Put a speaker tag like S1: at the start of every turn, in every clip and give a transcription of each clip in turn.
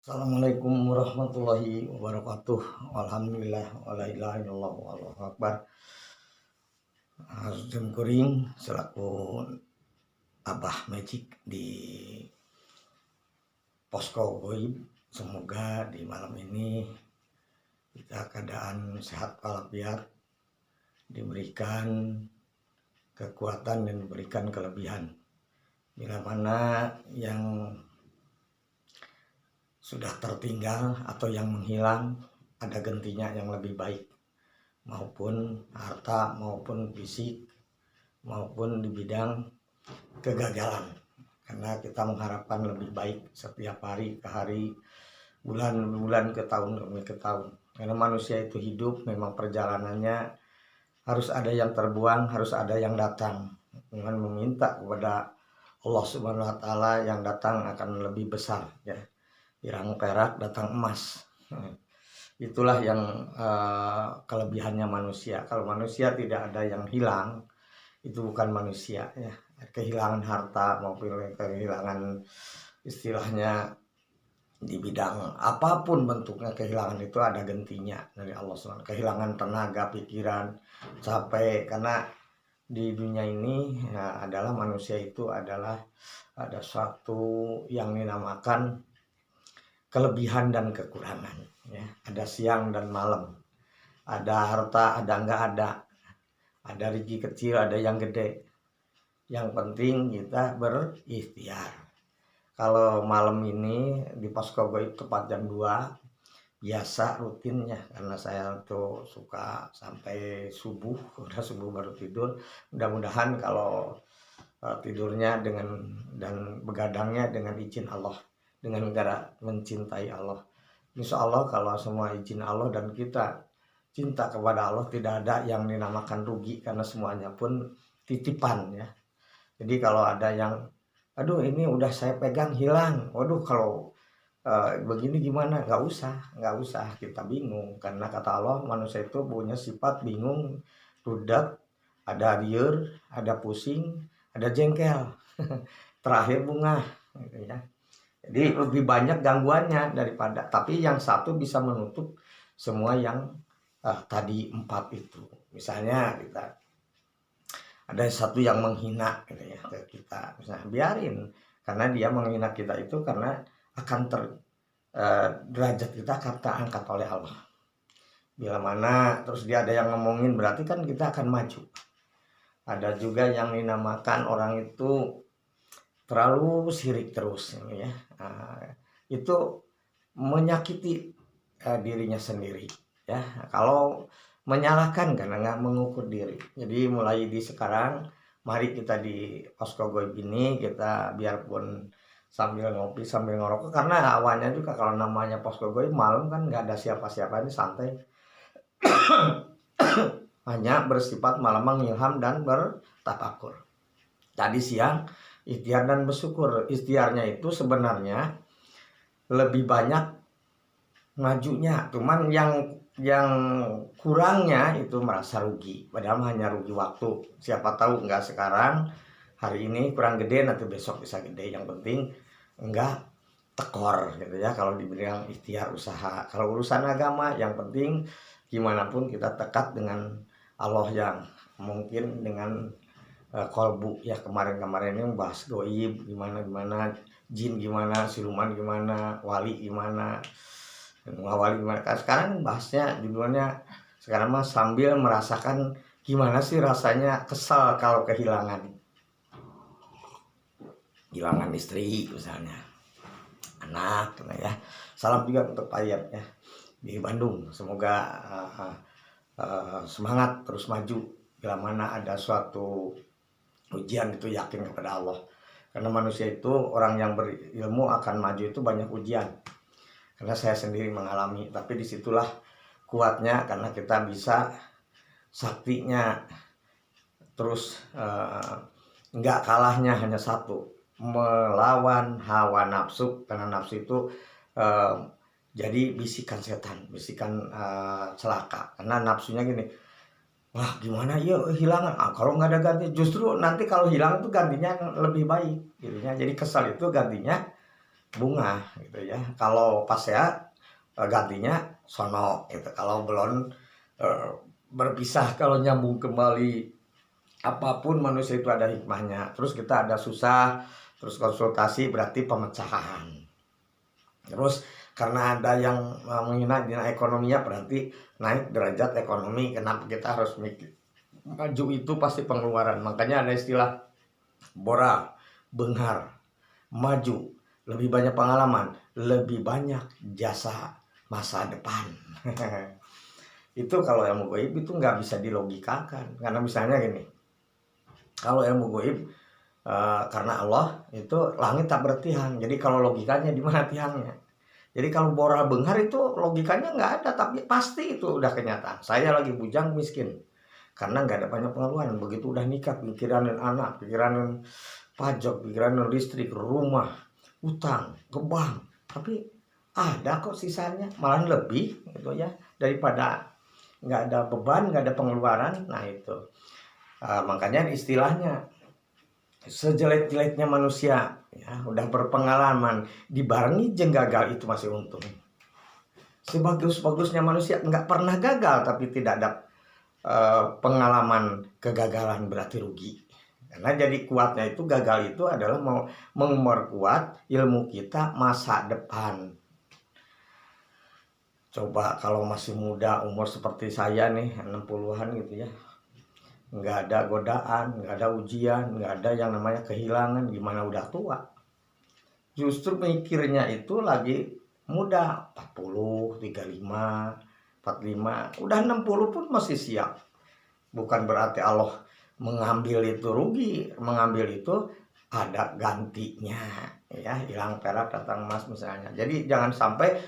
S1: Assalamualaikum warahmatullahi wabarakatuh. Alhamdulillah wala ilaha illallah wallahu akbar. Azim Kuring selaku Abah Magic di Posko Goib. Semoga di malam ini kita keadaan sehat walafiat, diberikan kekuatan dan diberikan kelebihan. Bila mana yang sudah tertinggal atau yang menghilang, ada gantinya yang lebih baik, maupun harta, maupun fisik, maupun di bidang kegagalan. Karena kita mengharapkan lebih baik setiap hari ke hari, bulan ke tahun demi ke tahun. Karena manusia itu hidup, memang perjalanannya harus ada yang terbuang, harus ada yang datang. Dengan meminta kepada Allah Subhanahu wa Ta'ala, yang datang akan lebih besar, ya. Pirang perak datang emas. Itulah yang kelebihannya manusia. Kalau manusia tidak ada yang hilang, itu bukan manusia, ya. Kehilangan harta maupun kehilangan istilahnya di bidang apapun bentuknya, kehilangan itu ada gantinya dari Allah SWT. Kehilangan tenaga, pikiran, capek. Karena di dunia ini ya, adalah manusia itu adalah ada suatu yang dinamakan kelebihan dan kekurangan, ya. Ada siang dan malam, ada harta, ada enggak ada rezeki kecil, ada yang gede. Yang penting kita berikhtiar. Kalau malam ini di Posko Goib tepat jam 2, biasa rutinnya, karena saya tuh suka sampai subuh, udah subuh baru tidur. Mudah-mudahan kalau tidurnya dengan dan begadangnya dengan izin Allah, dengan negara mencintai Allah. Insya Allah kalau semua izin Allah dan kita cinta kepada Allah, tidak ada yang dinamakan rugi, karena semuanya pun titipan, ya. Jadi kalau ada yang aduh ini udah saya pegang hilang, waduh kalau begini gimana, nggak usah kita bingung. Karena kata Allah, manusia itu punya sifat bingung, rudak, ada liur, ada pusing, ada jengkel, terakhir bunga, gitu ya. Jadi lebih banyak gangguannya daripada, tapi yang satu bisa menutup semua yang tadi 4 itu. Misalnya kita ada satu yang menghina, gitu ya, ke kita, misalnya biarin, karena dia menghina kita itu karena akan derajat kita akan terangkat oleh Allah. Bila mana terus dia ada yang ngomongin, berarti kan kita akan maju. Ada juga yang dinamakan orang itu terlalu sirik terus, ya. Itu menyakiti dirinya sendiri, ya. Kalau menyalahkan karena nggak mengukur diri. Jadi mulai di sekarang, mari kita di Posko Goib ini, kita biarpun sambil ngopi sambil ngerokok, karena awalnya juga kalau namanya Posko Goib malam kan nggak ada siapa-siapa, ini santai. Hanya bersifat malam mengilham dan bertafakur. Tadi siang ikhtiar dan bersyukur. Ikhtiarnya itu sebenarnya lebih banyak majunya, cuman yang kurangnya itu merasa rugi, padahal hanya rugi waktu. Siapa tahu enggak sekarang, hari ini kurang gede, nanti besok bisa gede. Yang penting enggak tekor, gitu ya. Kalau dibilang ikhtiar usaha, kalau urusan agama yang penting gimana pun kita tekat dengan Allah, yang mungkin dengan kolbu, ya. Kemarin ini bahas goib gimana jin gimana, siluman gimana, wali gimana, ngawali gimana. Sekarang bahasnya judulnya sekarang mah sambil merasakan gimana sih rasanya kesal kalau kehilangan istri misalnya, anak, ya. Salam juga untuk Pak Yap, ya, di Bandung. Semoga semangat terus maju. Bila mana ada suatu ujian itu yakin kepada Allah. Karena manusia itu, orang yang berilmu akan maju itu banyak ujian. Karena saya sendiri mengalami, tapi disitulah kuatnya, karena kita bisa saktinya terus, nggak kalahnya hanya satu, melawan hawa nafsu. Karena nafsu itu jadi bisikan setan, bisikan celaka. Karena nafsunya gini, wah gimana ya hilangan, kalau nggak ada ganti, justru nanti kalau hilang itu gantinya lebih baik, gitu ya. Jadi kesal itu gantinya bunga gitu ya. Kalau pas sehat gantinya sono gitu. Kalau belum berpisah, kalau nyambung kembali, apapun manusia itu ada hikmahnya. Terus kita ada susah, terus konsultasi berarti pemecahan. Terus karena ada yang menghina di ekonominya berarti naik derajat ekonomi. Kenapa kita harus mikir maju? Itu pasti pengeluaran. Makanya ada istilah bora, benghar, maju, lebih banyak pengalaman, lebih banyak jasa masa depan. Itu kalau ilmu goib itu nggak bisa dilogikakan. Karena misalnya gini, kalau ilmu goib karena Allah itu langit tak bertiang. Jadi kalau logikanya di mana tiangnya? Jadi kalau bora benghar itu logikanya nggak ada, tapi pasti itu udah kenyataan. Saya lagi bujang miskin karena nggak ada banyak pengeluaran. Begitu udah nikah, pikiran anak, pikiran pajak, pikiran listrik, rumah, utang, ke bank. Tapi ada kok sisanya, malah lebih gitu ya, daripada nggak ada beban, nggak ada pengeluaran. Nah itu makanya istilahnya sejelek-jeleknya manusia ya udah berpengalaman dibarengi jeng gagal itu masih untung. Sebagus-bagusnya manusia nggak pernah gagal tapi tidak ada pengalaman kegagalan berarti rugi. Karena jadi kuatnya itu gagal itu adalah mau memperkuat ilmu kita masa depan. Coba kalau masih muda, umur seperti saya nih 60-an gitu ya, nggak ada godaan, nggak ada ujian, nggak ada yang namanya kehilangan. Gimana udah tua? Justru mikirnya itu lagi muda, 40, 35, 45, udah 60 pun masih siap. Bukan berarti Allah mengambil itu rugi, mengambil itu ada gantinya ya, hilang perak datang emas misalnya. Jadi jangan sampai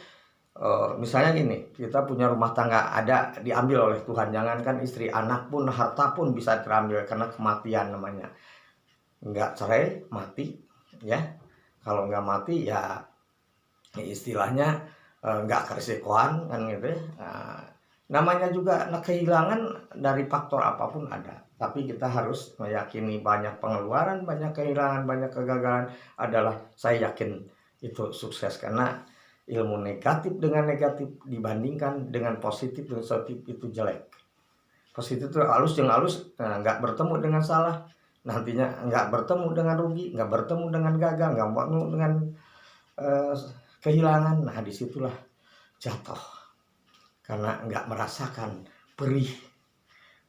S1: misalnya gini, kita punya rumah tangga ada diambil oleh Tuhan, jangankan istri, anak pun, harta pun bisa terambil karena kematian namanya. Nggak cerai, mati ya. Kalau nggak mati ya istilahnya nggak kerisikoan kan gitu ya. Namanya juga kehilangan dari faktor apapun ada. Tapi kita harus meyakini banyak pengeluaran, banyak kehilangan, banyak kegagalan adalah saya yakin itu sukses. Karena ilmu negatif dengan negatif dibandingkan dengan positif itu jelek. Positif itu halus yang halus, nggak bertemu dengan salah, nantinya nggak bertemu dengan rugi, nggak bertemu dengan gagal, nggak bertemu dengan kehilangan. Nah disitulah jatuh karena nggak merasakan perih.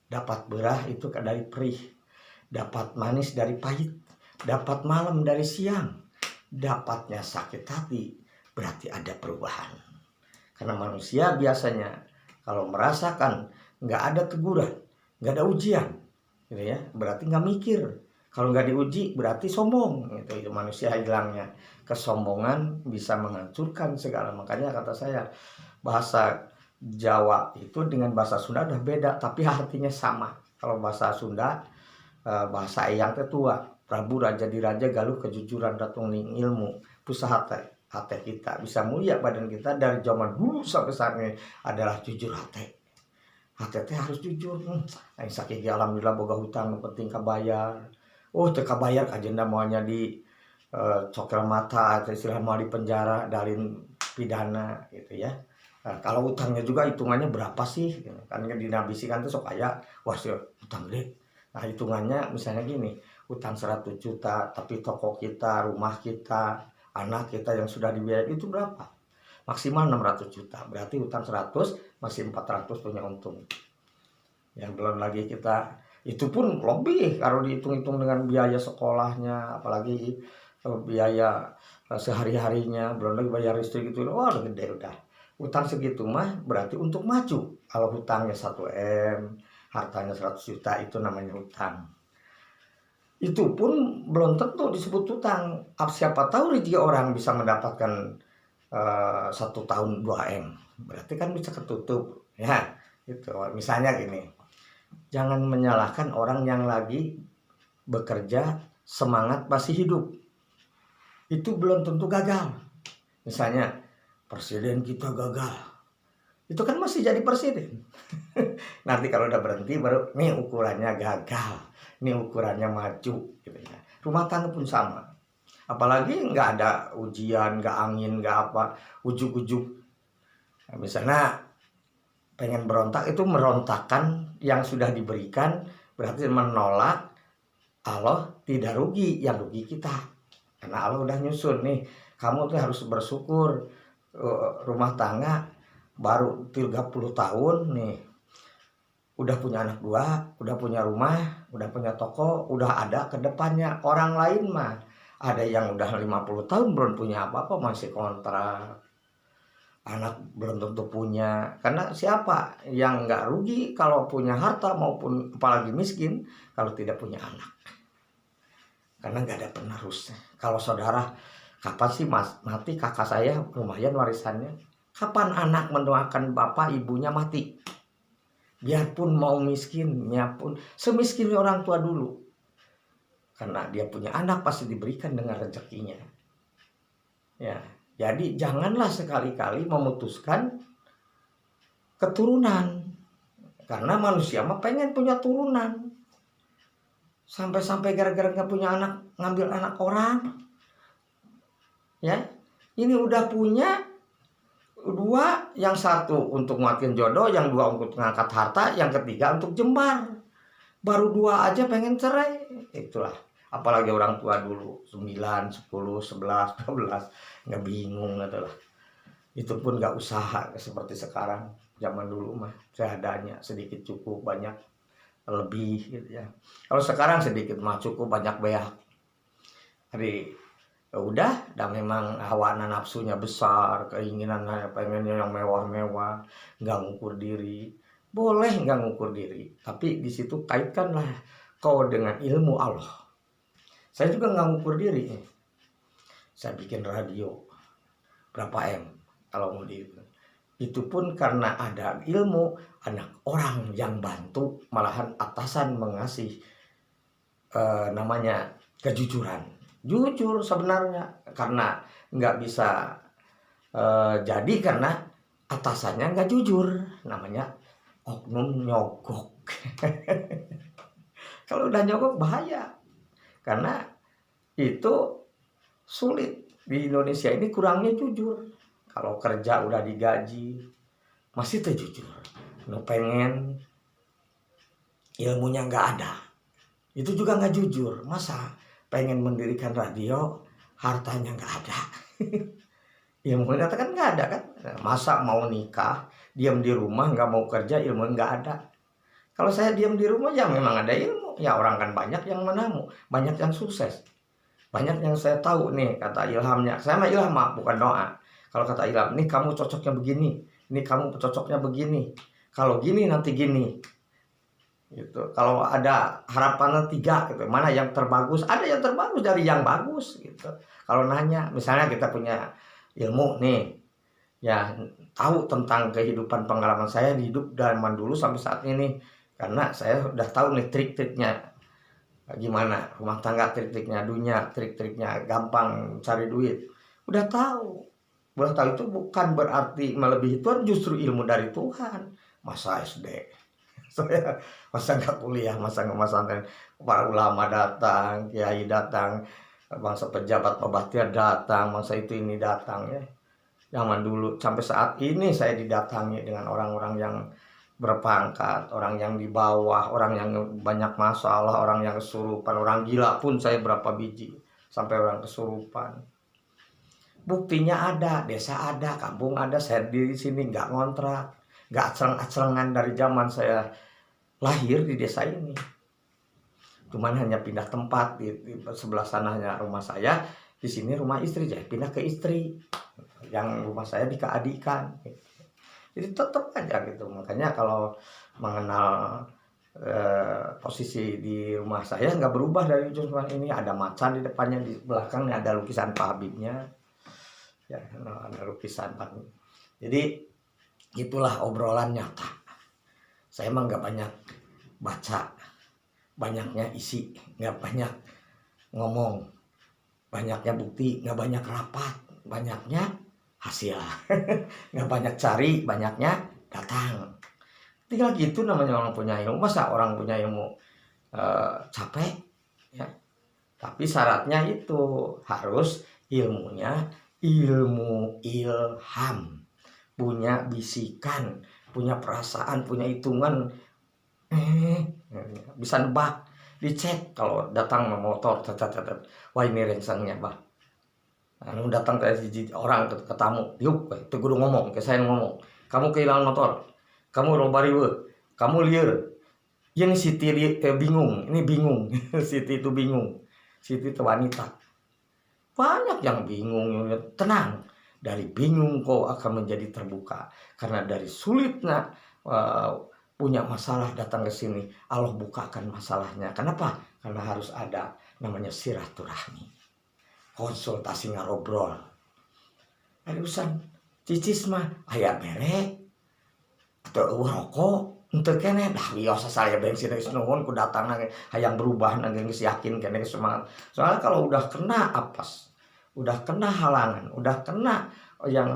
S1: Dapat berah itu dari perih, dapat manis dari pahit, dapat malam dari siang, dapatnya sakit hati berarti ada perubahan. Karena manusia biasanya kalau merasakan nggak ada teguran, nggak ada ujian gitu ya, berarti nggak mikir. Kalau nggak diuji berarti sombong gitu. Itu manusia hilangnya. Kesombongan bisa menghancurkan segala. Makanya kata saya, bahasa Jawa itu dengan bahasa Sunda udah beda tapi artinya sama. Kalau bahasa Sunda bahasa eyang tetua, Prabu Raja Diraja Galuh kejujuran datung ning ilmu pusaha hati kita bisa mulia, badan kita dari zaman dulu sampai saat ini adalah jujur hati. Hati harus jujur. Saking alhamdulillah boga hutang penting kabayar. Oh teu kabayar kajenda moalnya di cokel mata atau istilah mau di penjara dalin pidana gitu ya. Nah, kalau utangnya juga hitungannya berapa sih? Kan dinabisikan tuh sok aya, wah sih utang gede. Nah hitungannya misalnya gini, utang 100 juta tapi toko kita, rumah kita, anak kita yang sudah dibiayai itu berapa? Maksimal 600 juta. Berarti utang 100 masih 400 punya untung. Yang belum lagi kita itu pun lebih kalau dihitung-hitung dengan biaya sekolahnya, apalagi biaya sehari-harinya, belum lagi bayar listrik itu, wah udah gede udah. Utang segitu mah berarti untuk maju. Kalau hutangnya 1M, hartanya 100 juta itu namanya hutang. Itu pun belum tentu disebut hutang. Siapa tahu rezeki orang bisa mendapatkan 1 tahun 2M. Berarti kan bisa ketutup. Ya, gitu. Misalnya gini, jangan menyalahkan orang yang lagi bekerja semangat masih hidup. Itu belum tentu gagal. Misalnya presiden kita gagal, itu kan masih jadi presiden. Nanti kalau udah berhenti baru nih ukurannya gagal, nih ukurannya maju gitu ya. Rumah tangga pun sama. apalagi nggak ada ujian, nggak angin, nggak apa, ujuk-ujuk. Nah, misalnya pengen berontak, itu merontakkan yang sudah diberikan, berarti menolak. Allah tidak rugi, yang rugi kita, karena Allah udah nyusun nih, kamu tuh harus bersyukur. Rumah tangga baru 30 tahun nih, udah punya anak 2, udah punya rumah, udah punya toko, udah ada ke depannya. Orang lain mah ada yang udah 50 tahun belum punya apa-apa, masih kontrak, anak belum tentu punya. Karena siapa yang nggak rugi kalau punya harta maupun apalagi miskin kalau tidak punya anak, karena nggak ada penerusnya. Kalau saudara, kapan sih mati? Kakak saya lumayan warisannya. Kapan anak mendoakan bapak ibunya mati? Biarpun mau miskinnya pun semiskin orang tua dulu, karena dia punya anak pasti diberikan dengan rezekinya. Ya, jadi janganlah sekali-kali memutuskan keturunan, karena manusia mah pengen punya turunan. Sampai-sampai gara-gara nggak punya anak ngambil anak orang. Ya, ini udah punya 2, yang satu untuk nguatin jodoh, yang 2 untuk ngangkat harta, yang ketiga untuk jembar. Baru 2 aja pengen cerai. Itulah, apalagi orang tua dulu 9, 10, 11, 12, nggak bingung gitu lah. Itu pun nggak usaha seperti sekarang. Zaman dulu mah seadanya, sedikit cukup, banyak lebih gitu ya. Kalau sekarang sedikit mah cukup, banyak beak. Jadi udah, dan memang hawa nafsunya besar, keinginan pengennya yang mewah-mewah, nggak ngukur diri. Boleh nggak ngukur diri, tapi di situ kaitkanlah kau dengan ilmu Allah. Saya juga nggak ngukur diri. Saya bikin radio berapa M kalau mau di itu pun karena ada ilmu, anak orang yang bantu, malahan atasan mengasih namanya kejujuran. Jujur sebenarnya, karena nggak bisa jadi karena atasannya nggak jujur, namanya oknum nyogok. Kalau udah nyogok bahaya, karena itu sulit. Di Indonesia ini kurangnya jujur. Kalau kerja udah digaji masih terjujur, pengen ilmunya nggak ada, itu juga nggak jujur. Masa pengen mendirikan radio, hartanya nggak ada. Ilmunya kan nggak ada kan. Masa mau nikah, diam di rumah, nggak mau kerja, ilmu nggak ada. Kalau saya diam di rumah ya memang ada ilmu. Ya orang kan banyak yang menamu, banyak yang sukses. Banyak yang saya tahu nih, kata ilhamnya. Saya mah ilham, bukan doa. Kalau kata ilham, nih kamu cocoknya begini, ini kamu cocoknya begini, kalau gini nanti gini. Gitu. Kalau ada harapan 3 gitu, mana yang terbagus? Ada yang terbagus dari yang bagus gitu. Kalau nanya, misalnya kita punya ilmu nih, ya tahu tentang kehidupan, pengalaman saya di hidup zaman dulu sampai saat ini, karena saya udah tahu nih trik-triknya gimana rumah tangga, trik-triknya dunia, trik-triknya gampang cari duit, udah tahu. Itu bukan berarti melebihi Tuhan, justru ilmu dari Tuhan. Masa SD saya, masa nggak kuliah, masa nggak pesantren, para ulama datang, kiai datang, bangsa pejabat pebatian datang, masa itu ini datang ya. Zaman dulu sampai saat ini saya didatangi dengan orang-orang yang berpangkat, orang yang di bawah, orang yang banyak masalah, orang yang kesurupan, orang gila pun saya berapa biji, sampai orang kesurupan. Buktinya ada, desa ada, kampung ada, saya di sini nggak ngontrak, nggak aceleng-acelengan dari zaman saya lahir di desa ini. Cuman hanya pindah tempat, di sebelah sananya rumah saya, di sini rumah istri, jadi pindah ke istri. Yang rumah saya dikeadikan. Jadi tetap aja gitu. Makanya kalau mengenal posisi di rumah saya nggak berubah dari ujung ini. Ada macan di depannya, di belakangnya ada lukisan Pak Habibnya. Ya, ada lukisan Pak Habib. Jadi itulah obrolan nyata. Saya emang nggak banyak baca, banyaknya isi, nggak banyak ngomong, banyaknya bukti, nggak banyak rapat, banyaknya hasil. Nggak banyak cari, banyaknya datang. Tinggal gitu namanya orang punya ilmu. Masa orang punya ilmu capek ya, Tapi syaratnya itu harus ilmunya ilmu ilham, punya bisikan, punya perasaan, punya hitungan, bisa nebak, dicek kalau datang motor, wah ini rengsangnya bah. Anu datang ke orang ke tamu, yuk, itu kudu ngomong, ke saya ngomong, kamu kehilangan motor, kamu robariwe, kamu liar, ini Siti bingung, ini bingung, Siti itu bingung, Siti itu wanita, banyak yang bingung, tenang, dari bingung kau akan menjadi terbuka, karena dari sulitnya punya masalah datang ke sini, Allah bukakan masalahnya. Kenapa? Karena harus ada namanya silaturahmi, konsultasi ngarobrol. Ada urusan cicis mah aya merek atau rokok untuk kene dah biasa saya bensin geus nuhun ku datangna hayang berubah geus yakin kene semangat. Soalnya kalau udah kena apes, udah kena halangan, udah kena yang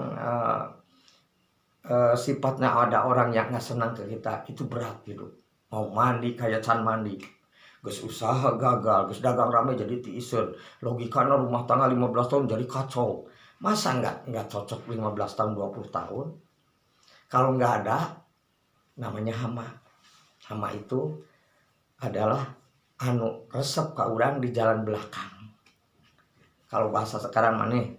S1: sifatnya ada orang yang nggak senang ke kita, itu berat hidup. Mau mandi kayak can mandi, geus usaha gagal, geus dagang rame jadi tiiseun, logikana rumah tangga 15 tahun jadi kacau. Masa nggak cocok 15 tahun 20 tahun? Kalau nggak ada namanya hama. Hama itu adalah anu resep ka urang di jalan belakang. Kalau bahasa sekarang maneh,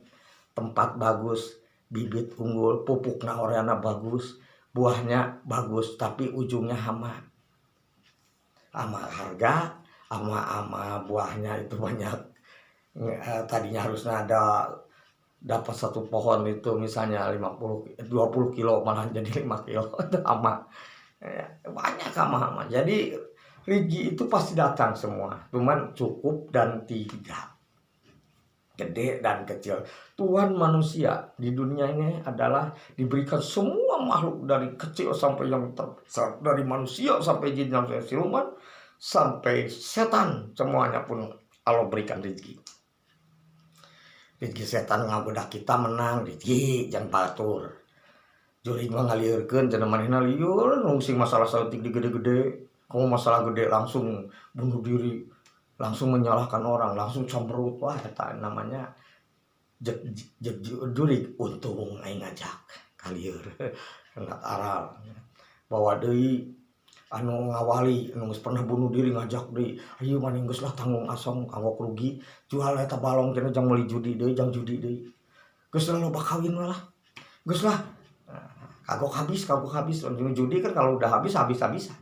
S1: tempat bagus, bibit unggul, pupukna orana bagus, buahnya bagus, tapi ujungnya hama. Hama harga, hama buahnya itu banyak. Tadinya harusnya dapat satu pohon itu misalnya 20 kilo malah jadi 5 kilo. Itu hama. Banyak hama-hama. Jadi rezeki itu pasti datang semua, cuman cukup dan tidak, gede dan kecil. Tuhan manusia di dunia ini adalah diberikan semua makhluk dari kecil sampai yang terbesar, dari manusia sampai jin sampai siluman sampai setan, semuanya pun Allah berikan rezeki. Rezeki setan ngagoda kita menang, rezeki jangan batur. Juri mah ngalieureun cenah manehna lieur nungsing masalah saeutik di gede-gede, kamu masalah gede langsung bunuh diri, langsung menyalahkan orang, langsung cemberut. Wah eta namanya jurig untung aing ngajak kalieur ngat aral bawa deui anu ngawali anu geus pernah bunuh diri ngajak deui, ayo maning geus lah tanggung asam kanggo rugi, jual eta balong cenah jang meuli judi deui, jang judi deui, geus loba kawin lah, geus lah kagok habis judi kan kalau udah habis-habisan,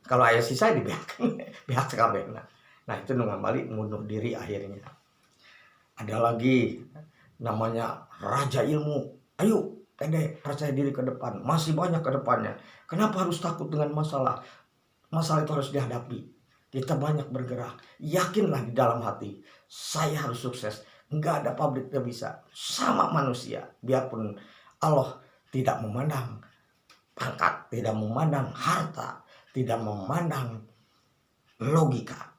S1: kalau aya sisa dibeakeun beak sakabehna. Nah itu nu ngambali bunuh diri akhirnya. Ada lagi namanya raja ilmu. Ayo pede, percaya diri ke depan, masih banyak ke depannya. Kenapa harus takut dengan masalah? Masalah itu harus dihadapi. Kita banyak bergerak, yakinlah di dalam hati, saya harus sukses. Enggak ada pabrik yang bisa sama manusia. Biarpun Allah tidak memandang pangkat, tidak memandang harta, tidak memandang logika.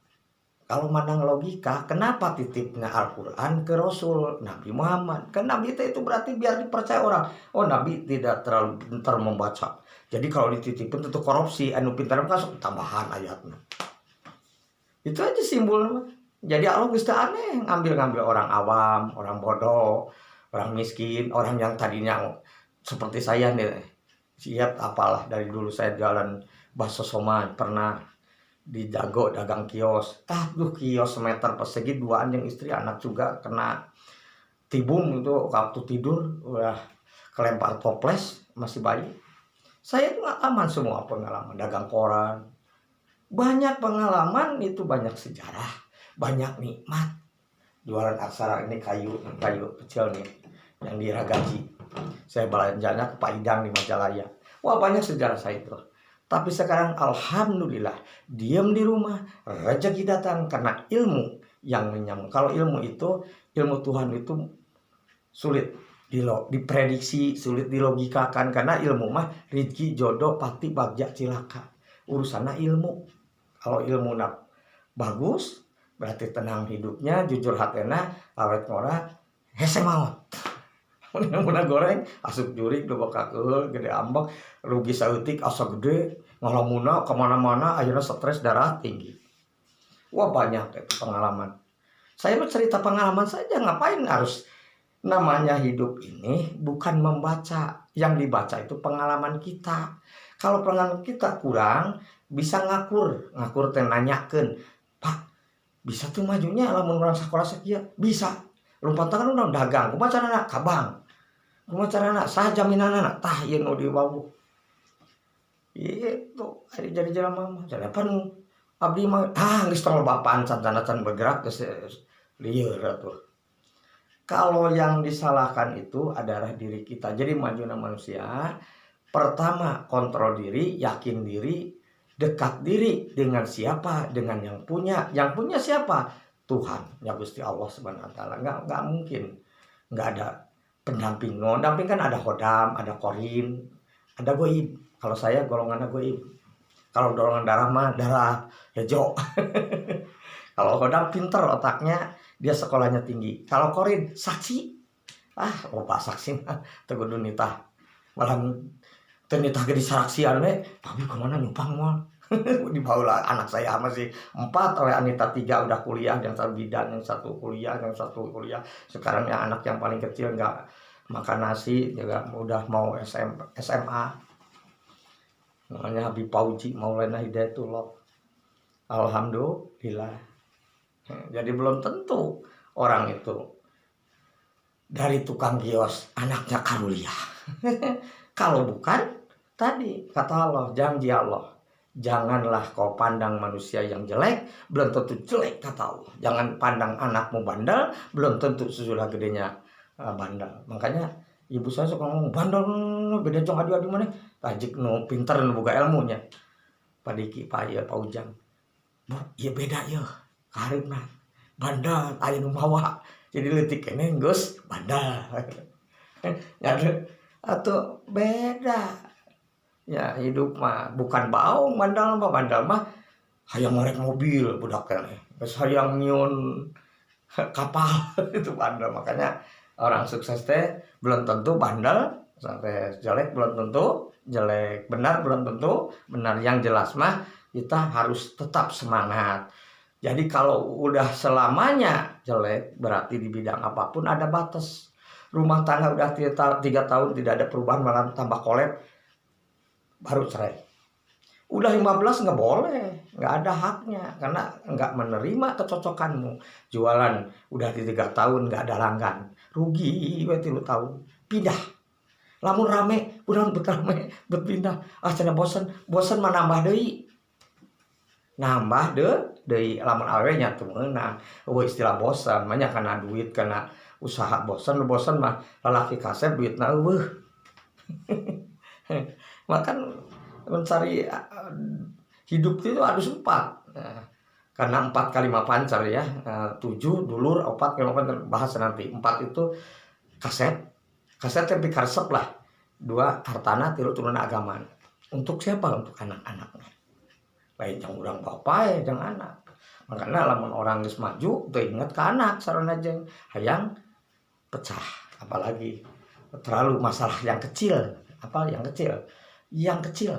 S1: Kalau memandang logika, kenapa titipnya Al-Quran ke Rasul Nabi Muhammad? Kan Nabi itu berarti biar dipercaya orang. Oh Nabi tidak terlalu pintar membaca, jadi kalau dititipin tentu korupsi. Anu pintar masuk tambahan ayatnya. Itu aja simbolnya. Jadi Allah gusti aneh ngambil orang awam, orang bodoh, orang miskin, orang yang tadinya seperti saya nih, siap apalah dari dulu saya jalan bakso somai, pernah di Dago dagang kios, kios semeter persegi, duaan yang istri anak juga kena tibung itu waktu tidur udah kelempar toples masih bayi. Saya itu aman semua pengalaman, dagang koran, banyak pengalaman itu, banyak sejarah, banyak nikmat. Jualan aksara ini kayu kecil nih yang diragaji, saya belanjanya ke Pak Idang di Majalaya. Wah banyak sejarah saya itu. Tapi sekarang alhamdulillah diam di rumah, rezeki datang karena ilmu yang menyambung. Kalau ilmu Tuhan itu sulit diprediksi, sulit dilogikakan, karena ilmu mah rezeki, jodoh, pati, bagja, cilaka. Urusannya ilmu. Kalau ilmu bagus, berarti tenang hidupnya, jujur hatena, awet ngora, hese maut. Muna goreng asup jurig dua kakeul gede ambek rugi saeutik asa gede ngalamuna kemana-mana akhirnya stres darah tinggi. Wah banyak itu pengalaman. Saya bercerita pengalaman saja, ngapain harus, namanya hidup ini bukan membaca, yang dibaca itu pengalaman kita. Kalau pengalaman kita kurang, bisa ngakur teh nanyakeun, Pak, bisa tuh majunya lamun urang sakola sakieu? Bisa. Lompat tangan urang dagang, kumaha carana? Kabang. Kumaha carana? Saha jaminanna? Tah ieu nu diwawuh. Itu jadi jelema mah. Jalepan abdi mah geus tong lobapaan can bergerak geus lieur atuh. Kalau yang disalahkan itu adalah diri kita. Jadi majunya manusia, pertama kontrol diri, yakin diri, dekat diri dengan siapa? Dengan yang punya. Yang punya siapa? Tuhan, ya Gusti Allah Subhanahu wa taala. Enggak mungkin enggak ada pendamping. Pendamping kan ada Hodam, ada Korin, ada Goib. Kalau saya golongannya Goib. Kalau golongan darah mah darah hejo. Kalau Hodam pinter otaknya, dia sekolahnya tinggi. Kalau Korin saksi, lupa saksi mah tegudu nitah. Malah teu nitah ge disaraksian we, tapi kemana nyupang moal. Dibawa anak saya masih 4, oleh Anita 3 udah kuliah, yang satu bidan, yang satu kuliah, yang satu kuliah. Sekarang ya anak yang paling kecil nggak makan nasi, juga udah mau SMA. Namanya Habib Pauji Maulana Hidayatullah. Alhamdulillah. Jadi belum tentu orang itu dari tukang kios anaknya karulia. Kalau bukan, tadi kata Allah, janji Allah, janganlah kau pandang manusia yang jelek, belum tentu jelek kata Allah. Jangan pandang anakmu bandel, belum tentu sesudah gedenya bandel. Makanya ibu saya suka ngomong bandel, beda jong adu-adu mana, tajik nu pinter nu boga ilmunya. Padiki Pak Ujang, Bu, iya beda ya. Karibna bandal aya nu mawa jadi leutik keneh geus bandal. Jadi atuh beda. Ya hidup mah bukan baung bandal mah hayang ngorek mobil budak keneh. Geus hayang nyieun kapal itu bandal. Makanya orang sukses teh belum tentu bandal, sampai jelek belum tentu jelek, benar belum tentu benar. Yang jelas mah kita harus tetap semangat. Jadi kalau udah selamanya jelek, berarti di bidang apapun ada batas. Rumah tangga udah 3 tahun tidak ada perubahan, malah tambah kolab, baru cerai. Udah 15 nggak boleh, nggak ada haknya, karena nggak menerima kecocokanmu. Jualan udah 3 tahun nggak ada langgan, rugi 3 tahun, pindah. Lamun rame, udah rame, berpindah. Cenah bosen mah nambah deui. Nambah deui lamun awewe nya teu meunang. Istilah bosan mah nya kana duit, kana usaha bosan mah lalaki kasep duitna eueuh. Makan mencari hidup itu harus 4. Karena 4 kali 5 pancar ya. 7 dulur, 4 kali 5 pancar, bahas nanti. 4 itu kasep tapi karsep lah. 2 hartana, 3 turun agama. Untuk siapa? Untuk anak-anaknya. Lain yang urang bapak yang anak. Makanya lamun orang geus maju teu inget ke anak sarana jeung hayang pecah. Apalagi terlalu masalah yang kecil. Apa yang kecil? Yang kecil.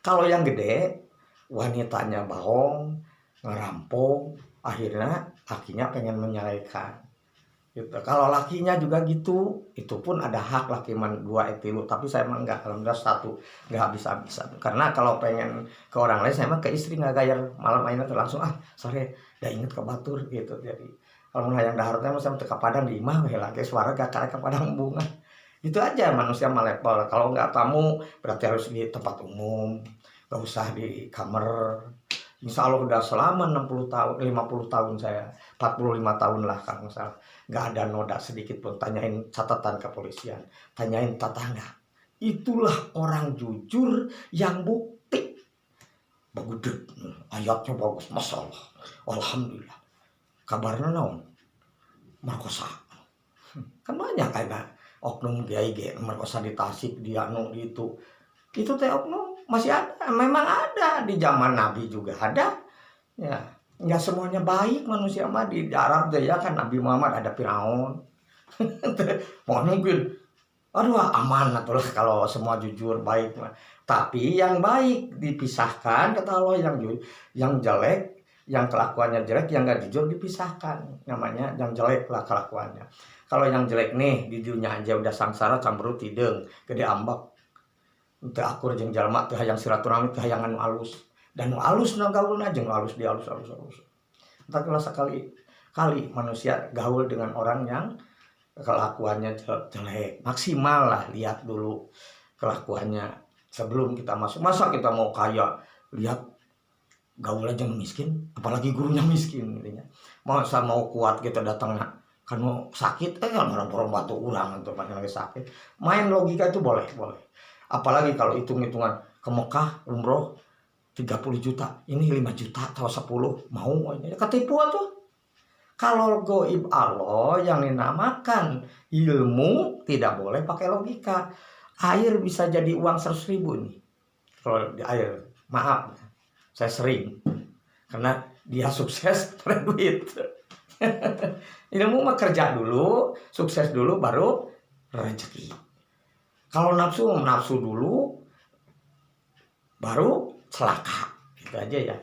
S1: Kalau yang gede, wanitanya bohong, ngerampok, akhirnya lakinya pengen menyalahkan. Gitu. Kalau lakinya juga gitu, itu pun ada hak laki man 2 3, tapi saya mah enggak, alhamdulillah 1 enggak bisa. Karena kalau pengen ke orang lain, saya mah ke istri enggak gayar malam ayeuna teh langsung sore da inget ke batur gitu. Jadi kalau hayang dahar teh mah saya teu ka Padang di imah we lagi suara gak karek ka Padang bunga. Gitu aja manusia mah level. Kalau enggak tamu berarti harus di tempat umum, enggak usah di kamar. Insya Allah udah selama 60 tahun, 50 tahun saya, 45 tahun lah Kang Sal. Gak ada noda sedikit pun. Tanyain catatan kepolisian, tanyain tetangga. Itulah orang jujur yang bukti. Bagus, ayatnya bagus, Masya Allah. Alhamdulillah. Kabarnya naon? Merkosa. Kan banyak kayaknya oknum GIG, merkosa di Tasik, di anu gitu. Itu teh oknum masih ada, memang ada di zaman Nabi juga ada. Ya, nggak semuanya baik manusia mah di Arab deh ya kan, Nabi Muhammad ada Firaun. Mau mungkin, aduh aman atuh kalau semua jujur baik mah. Tapi yang baik dipisahkan kata Allah, yang jelek yang kelakuannya jelek, yang nggak jujur dipisahkan. Namanya yang jelek lah kelakuannya. Kalau yang jelek nih di dunia aja udah sangsara campur tideng gede ambak teu akur jeung jalma, teu hayang silaturahmi, teu hayang anu alus. Dan nu alus na gaulna jeung alus dialus alus. Entah kelas sekali kali manusia gaul dengan orang yang kelakuannya jelek. Maksimal lah lihat dulu kelakuannya sebelum kita masuk. Masa kita mau kaya lihat gaul aja miskin, apalagi gurunya miskin intinya. Masa mau kuat kita datang kan mau sakit orang batu urang untuk lagi sakit. Main logika itu boleh. Apalagi kalau hitung-hitungan ke Mekah umroh 30 juta, ini 5 juta atau 10 mau aja ketipu tuh. Kalau goib Allah yang dinamakan ilmu tidak boleh pakai logika. Air bisa jadi uang 100.000 nih. Kalau di air, maaf, saya sering karena dia sukses berduit. Ilmu mah kerja dulu, sukses dulu baru rezeki. Kalau nafsu dulu baru celaka. Gitu aja ya.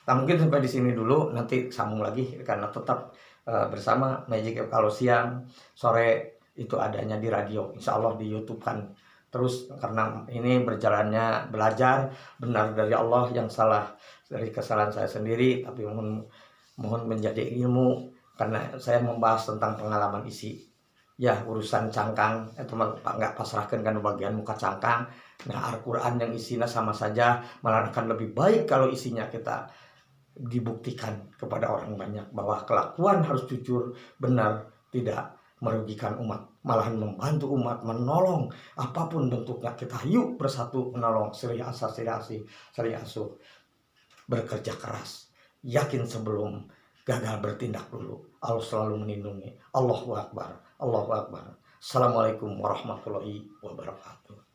S1: Nah, mungkin sampai di sini dulu, nanti sambung lagi karena tetap bersama Magic kalau siang sore itu adanya di radio, insya Allah di YouTube kan. Terus karena ini berjalannya belajar benar dari Allah, yang salah dari kesalahan saya sendiri, tapi mohon menjadi ilmu karena saya membahas tentang pengalaman isi. Ya urusan cangkang itu nggak pasrahkan kan bagian muka cangkang. Nah Al-Quran yang isinya sama saja, malah akan lebih baik kalau isinya kita dibuktikan kepada orang banyak bahwa kelakuan harus jujur, benar, tidak merugikan umat, malahan membantu umat, menolong apapun bentuknya. Kita yuk bersatu menolong, seri asuh, bekerja keras, yakin sebelum gagal bertindak dulu. Allah selalu melindungi. Allahu Akbar. Assalamualaikum warahmatullahi wabarakatuh.